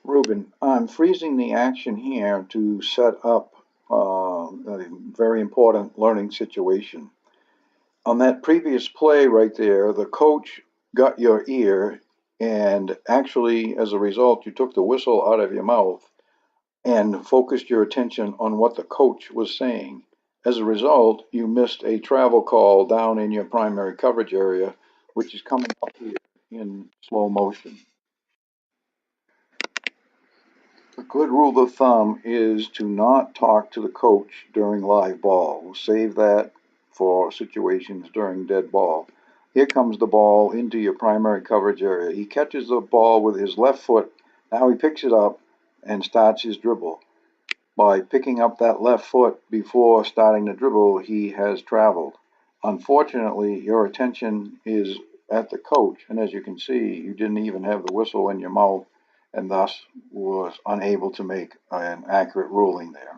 Ruben, I'm freezing the action here to set up a very important learning situation. On that previous play right there, the coach got your ear, and actually, as a result, you took the whistle out of your mouth and focused your attention on what the coach was saying. As a result, you missed a travel call down in your primary coverage area, which is coming up here in slow motion. A good rule of thumb is to not talk to the coach during live ball. Save that for situations during dead ball. Here comes the ball into your primary coverage area. He catches the ball with his left foot. Now he picks it up and starts his dribble. By picking up that left foot before starting the dribble, he has traveled. Unfortunately, your attention is at the coach, and as you can see, you didn't even have the whistle in your mouth and thus was unable to make an accurate ruling there.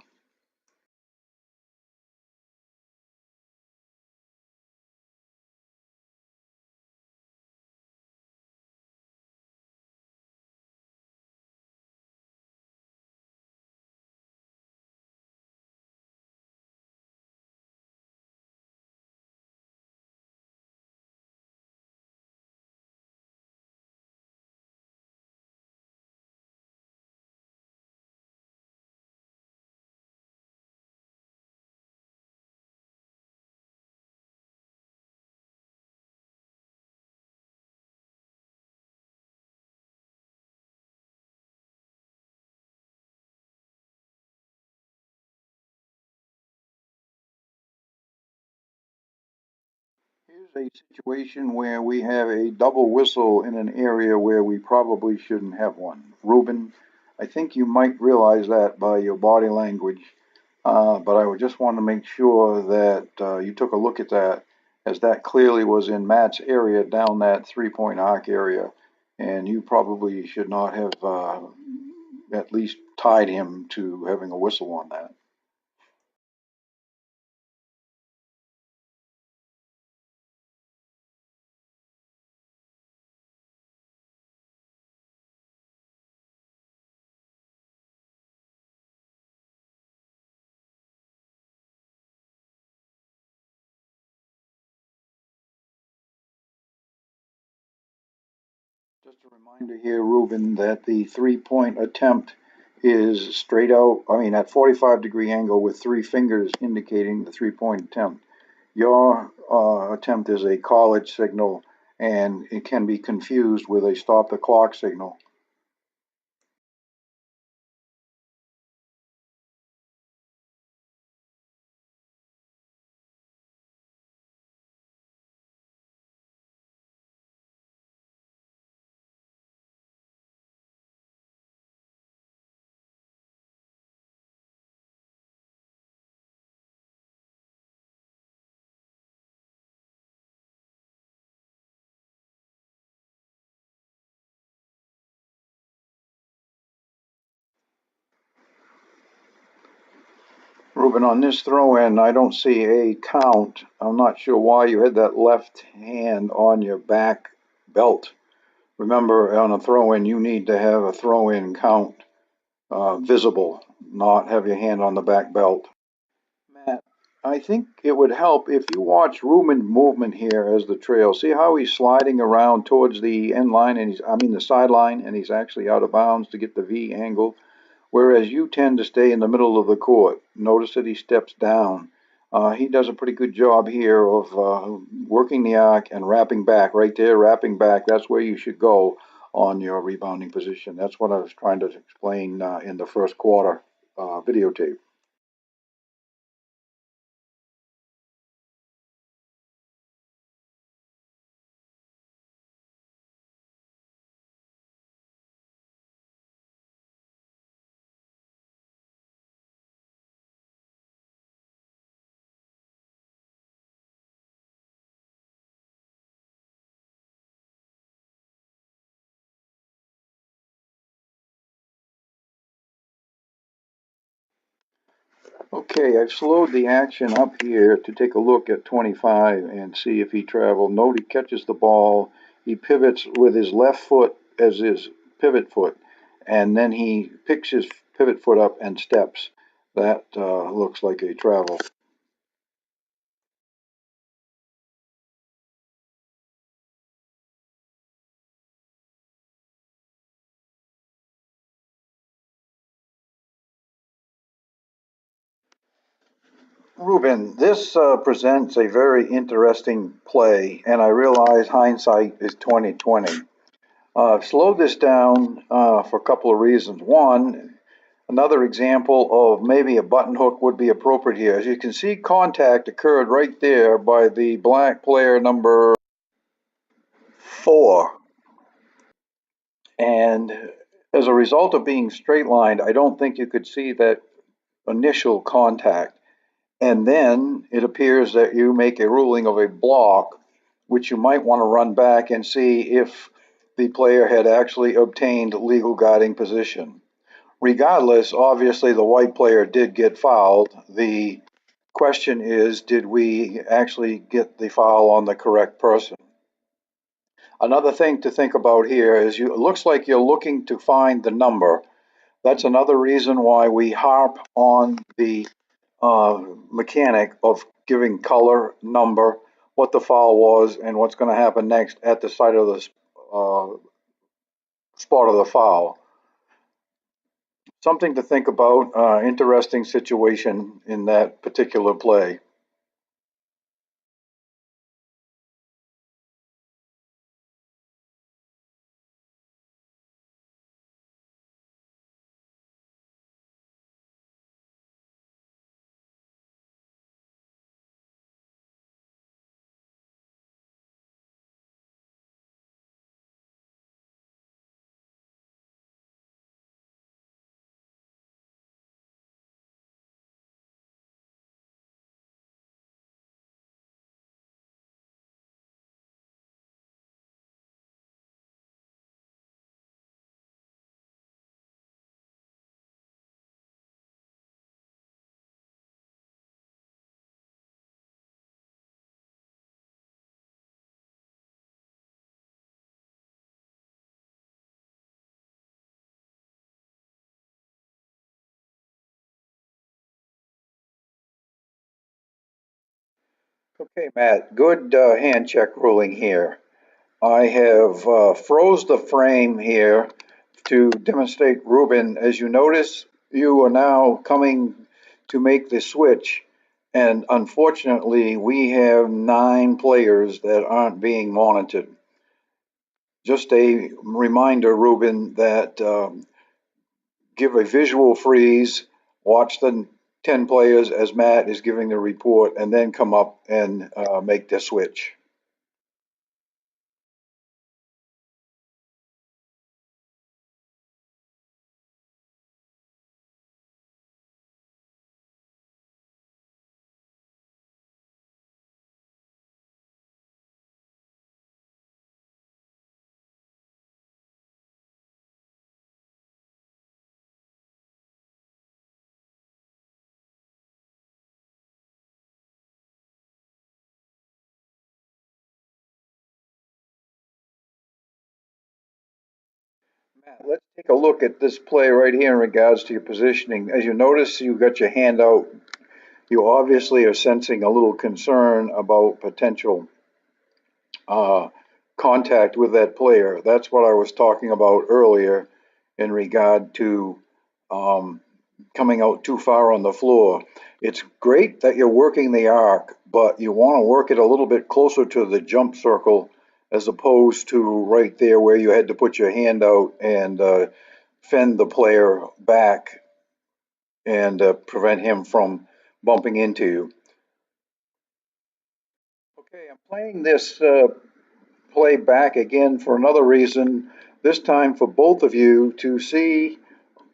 Here's a situation where we have a double whistle in an area where we probably shouldn't have one. Ruben, I think you might realize that by your body language, but I would just want to make sure that you took a look at that, as that clearly was in Matt's area down that 3-point arc area, and you probably should not have at least tied him to having a whistle on that. Just a reminder here, Ruben, that the 3-point attempt is straight out, I mean, at 45-degree angle with three fingers indicating the 3-point attempt. Your attempt is a college signal, and it can be confused with a stop the clock signal. Ruben, on this throw in, I don't see a count. I'm not sure why you had that left hand on your back belt. Remember, on a throw in, you need to have a throw in count visible, not have your hand on the back belt. Matt, I think it would help if you watch Ruben's movement here as the trail. See how he's sliding around towards the end line, and I mean the sideline, and he's actually out of bounds to get the V angle, whereas you tend to stay in the middle of the court. Notice that he steps down. He does a pretty good job here of working the arc and wrapping back. Right there, wrapping back. That's where you should go on your rebounding position. That's what I was trying to explain in the first quarter videotape. Okay, I've slowed the action up here to take a look at 25 and see if he traveled. Note he catches the ball. He pivots with his left foot as his pivot foot. and then he picks his pivot foot up and steps. That looks like a travel. Ruben, this presents a very interesting play, and I realize hindsight is 2020. I've slowed this down for a couple of reasons. One, another example of maybe a button hook would be appropriate here. As you can see, contact occurred right there by the black player number 4. And as a result of being straight lined, I don't think you could see that initial contact. And then it appears that you make a ruling of a block, which you might want to run back and see if the player had actually obtained legal guarding position. Regardless, obviously the white player did get fouled. The question is, did we actually get the foul on the correct person? Another thing to think about here is it looks like you're looking to find the number. That's another reason why we harp on the mechanic of giving color, number, what the foul was, and what's going to happen next at the site of the spot of the foul. Something to think about, interesting situation in that particular play. Okay, Matt, good hand check ruling here. I have froze the frame here to demonstrate Ruben. As you notice, you are now coming to make the switch, and unfortunately, we have 9 players that aren't being monitored. Just a reminder, Ruben, that give a visual freeze, watch the 10 players as Matt is giving the report, and then come up and make the switch. Matt, let's take a look at this play right here in regards to your positioning. As you notice, you've got your hand out. You obviously are sensing a little concern about potential uh, contact with that player. That's what I was talking about earlier in regard to um, coming out too far on the floor. It's great that you're working the arc, but you want to work it a little bit closer to the jump circle as opposed to right there where you had to put your hand out and fend the player back and prevent him from bumping into you. Okay, I'm playing this play back again for another reason, this time for both of you to see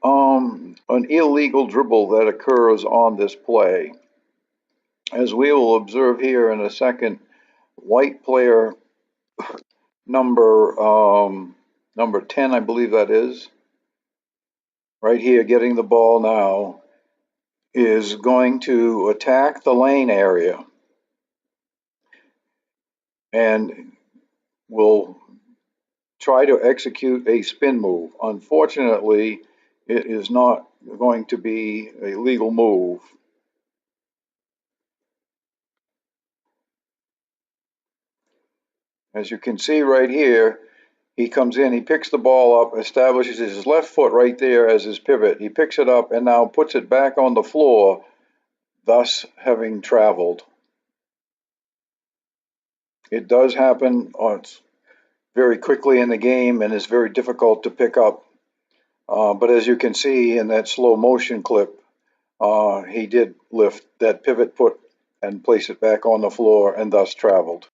an illegal dribble that occurs on this play. As we will observe here in a second, white player number number 10, I believe that is, right here getting the ball now, is going to attack the lane area and will try to execute a spin move. Unfortunately, it is not going to be a legal move. As you can see right here, he comes in, he picks the ball up, establishes his left foot right there as his pivot. He picks it up and now puts it back on the floor, thus having traveled. It does happen very quickly in the game and is very difficult to pick up. But as you can see in that slow motion clip, he did lift that pivot foot and place it back on the floor and thus traveled.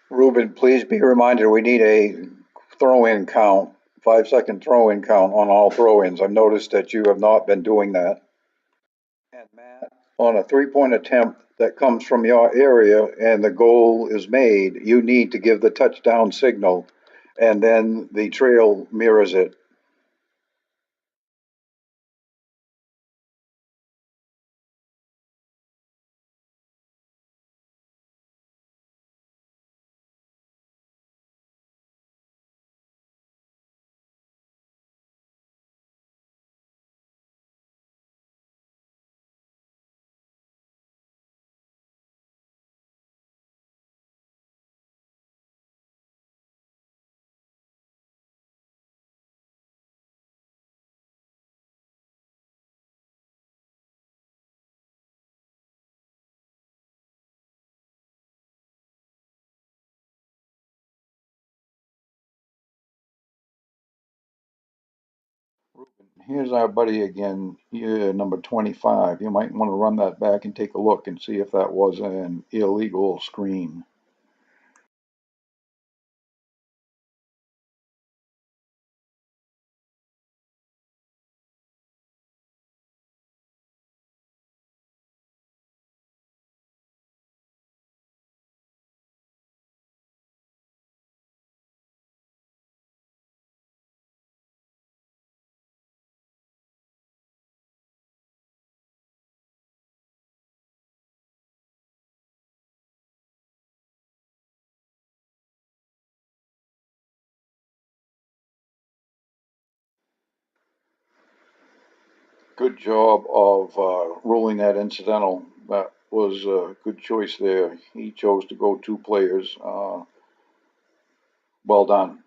Ruben, please be reminded we need a throw-in count, 5-second throw-in count on all throw-ins. I've noticed that you have not been doing that. And Matt, on a three-point attempt that comes from your area and the goal is made, you need to give the touchdown signal, and then the trail mirrors it. Here's our buddy again, here, number 25. You might want to run that back and take a look and see if that was an illegal screen. Good job of ruling that incidental. That was a good choice there. He chose to go two players. Well done.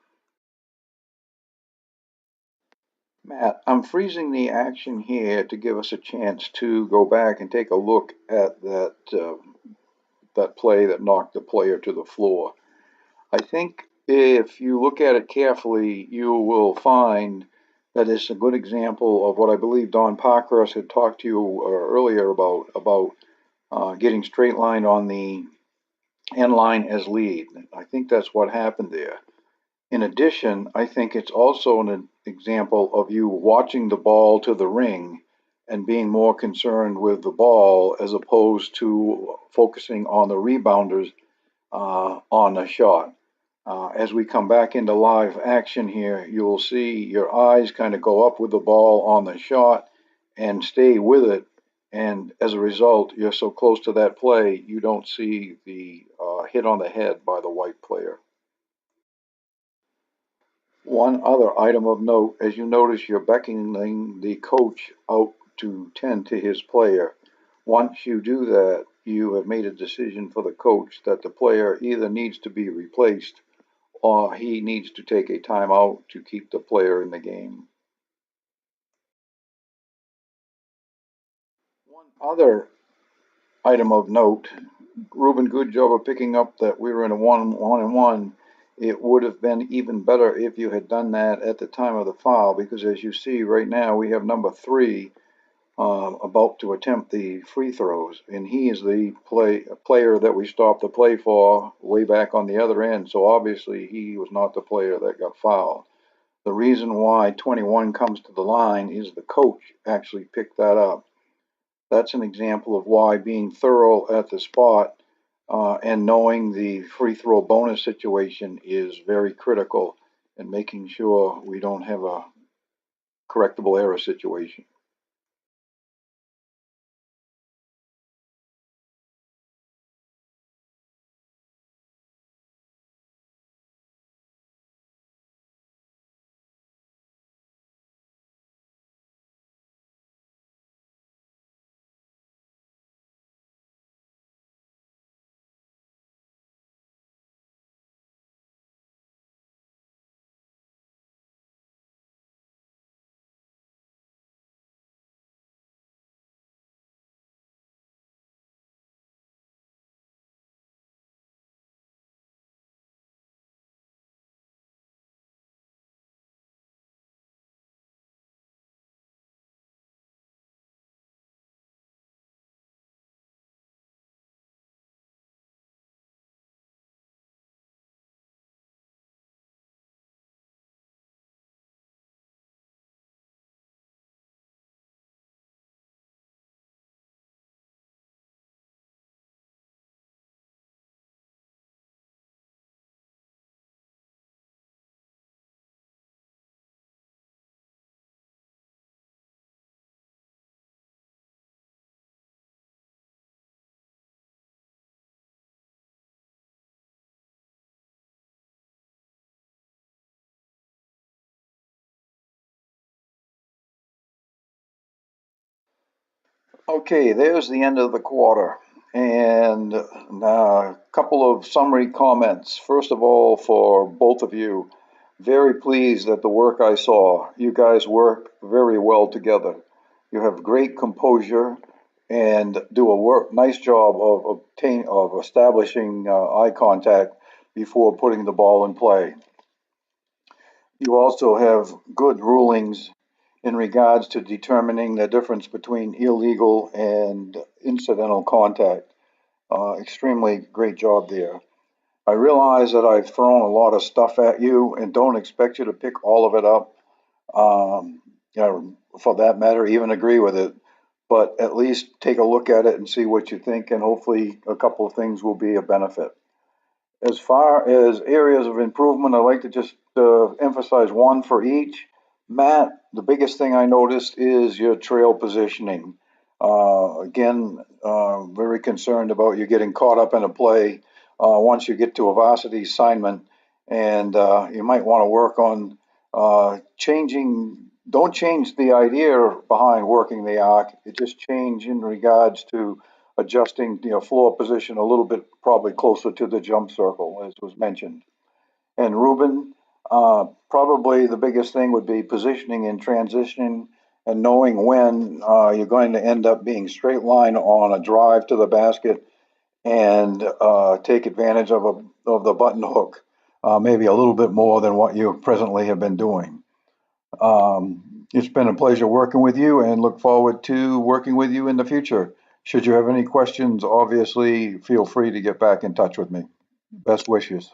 Matt, I'm freezing the action here to give us a chance to go back and take a look at that play that knocked the player to the floor. I think if you look at it carefully, you will find that it's a good example of what I believe Don Parkhurst had talked to you earlier about getting straight line on the end line as lead. I think that's what happened there. In addition, I think it's also an example of you watching the ball to the ring and being more concerned with the ball as opposed to focusing on the rebounders on the shot. As we come back into live action here, you'll see your eyes kind of go up with the ball on the shot and stay with it. And as a result, you're so close to that play, you don't see the hit on the head by the white player. One other item of note, as you notice, you're beckoning the coach out to tend to his player. Once you do that, you have made a decision for the coach that the player either needs to be replaced or he needs to take a timeout to keep the player in the game. One other item of note, Ruben, good job of picking up that we were in a one-on-one. It would have been even better if you had done that at the time of the foul, because as you see right now, we have number 3 about to attempt the free throws, and he is the player that we stopped the play for way back on the other end. So obviously he was not the player that got fouled. The reason why 21 comes to the line is the coach actually picked that up. That's an example of why being thorough at the spot and knowing the free throw bonus situation is very critical in making sure we don't have a correctable error situation. Okay, there's the end of the quarter. And a couple of summary comments. First of all, for both of you, very pleased at the work I saw. You guys work very well together. You have great composure and do a nice job of establishing eye contact before putting the ball in play. You also have good rulings in regards to determining the difference between illegal and incidental contact. Extremely great job there. I realize that I've thrown a lot of stuff at you and don't expect you to pick all of it up. For that matter, even agree with it, but at least take a look at it and see what you think, and hopefully a couple of things will be a benefit. As far as areas of improvement, I'd like to just emphasize one for each. Matt, the biggest thing I noticed is your trail positioning. Again, very concerned about you getting caught up in a play once you get to a varsity assignment, and you might want to work on changing. Don't change the idea behind working the arc. It just change in regards to adjusting floor position a little bit, probably closer to the jump circle, as was mentioned. And Ruben, probably the biggest thing would be positioning and transitioning and knowing when you're going to end up being straight line on a drive to the basket and take advantage of the button hook, maybe a little bit more than what you presently have been doing. It's been a pleasure working with you and look forward to working with you in the future. Should you have any questions, obviously, feel free to get back in touch with me. Best wishes.